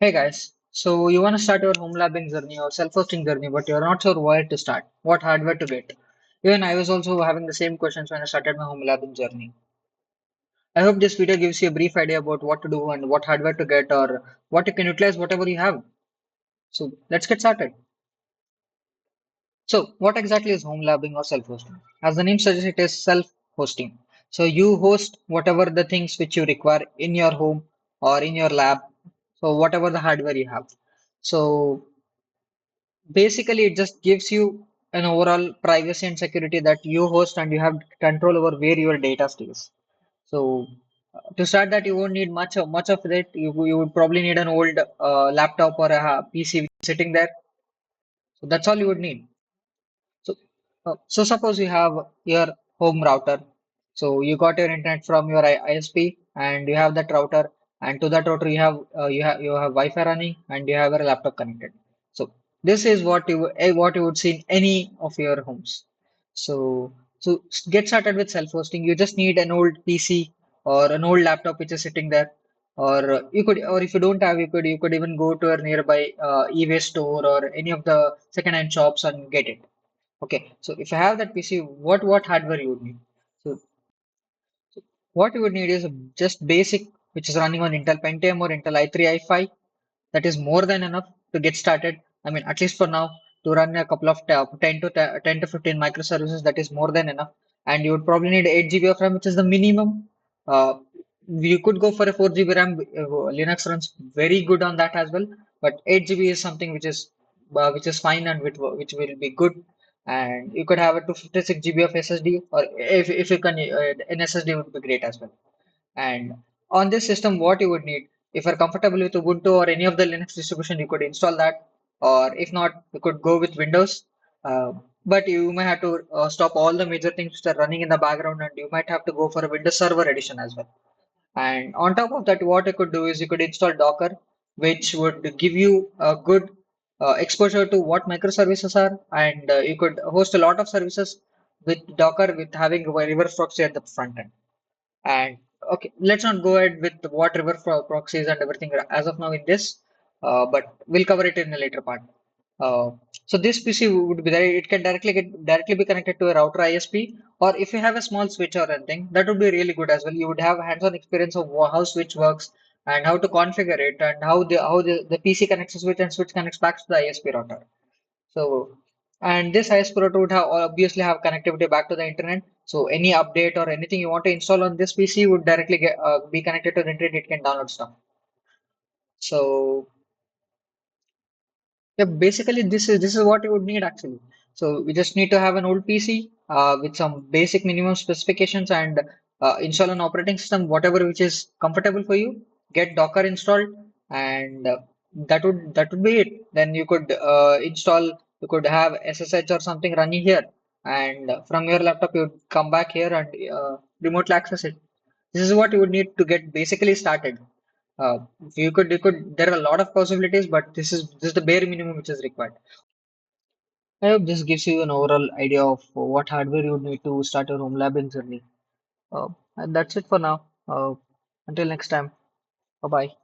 Hey guys, so you want to start your home labbing journey or self-hosting journey, but you're not sure where to start, what hardware to get. Even I was also having the same questions when I started my home labbing journey. I hope this video gives you a brief idea about what to do and what hardware to get or what you can utilize whatever you have. So let's get started. So what exactly is home labbing or self-hosting? As the name suggests, it is self-hosting. So you host whatever the things which you require in your home or in your lab. So whatever the hardware you have. So basically, it just gives you an overall privacy and security that you host and you have control over where your data stays. So to start that, you won't need much of it. You would probably need an old laptop or a PC sitting there. So that's all you would need. So, so suppose you have your home router. So you got your internet from your ISP, and you have that router, and to that router you have Wi-Fi running, and you have your laptop connected. So this is what you would see in any of your homes. So get started with self-hosting. You just need an old PC or an old laptop which is sitting there, or or if you don't have, you could even go to a nearby e-waste store or any of the second-hand shops and get it. Okay, so if you have that PC, what hardware you would need? So what you would need is just basic, which is running on Intel Pentium or Intel i3, i5. That is more than enough to get started. I mean, at least for now, to run a couple of 10 to 15 microservices, that is more than enough. And you would probably need 8 GB of RAM, which is the minimum. Uh, you could go for a 4 GB RAM. Linux runs very good on that as well. But 8 GB is something which is fine and which will be good. And you could have a 256 GB of SSD, or if you can, an SSD would be great as well. And on this system, what you would need, if you're comfortable with Ubuntu or any of the Linux distribution, you could install that. Or if not, you could go with Windows. But you may have to stop all the major things which are running in the background, and you might have to go for a Windows Server edition as well. And on top of that, what you could do is you could install Docker, which would give you a good exposure to what microservices are, and you could host a lot of services with Docker with having a reverse proxy at the front end. And okay, let's not go ahead with what proxies and everything as of now in this, but we'll cover it in a later part. Uh, so this PC would be there. It can directly be connected to a router ISP, or if you have a small switch or anything, that would be really good as well. You would have hands-on experience of how switch works and how to configure it and how the PC connects to switch and switch connects back to the ISP router. So, and this ISP router would have obviously have connectivity back to the internet. So any update or anything you want to install on this PC would directly be connected to the internet. It can download stuff. So yeah, basically this is what you would need actually. So we just need to have an old PC with some basic minimum specifications and install an operating system, whatever which is comfortable for you. Get Docker installed, and that would be it. Then you could install. You could have SSH or something running here, and from your laptop you would come back here and remotely access it. This is what you would need to get basically started. Uh, there are a lot of possibilities, but this is the bare minimum which is required. I hope this gives you an overall idea of what hardware you would need to start your home labbing journey. And that's it for now. Until next time, bye bye.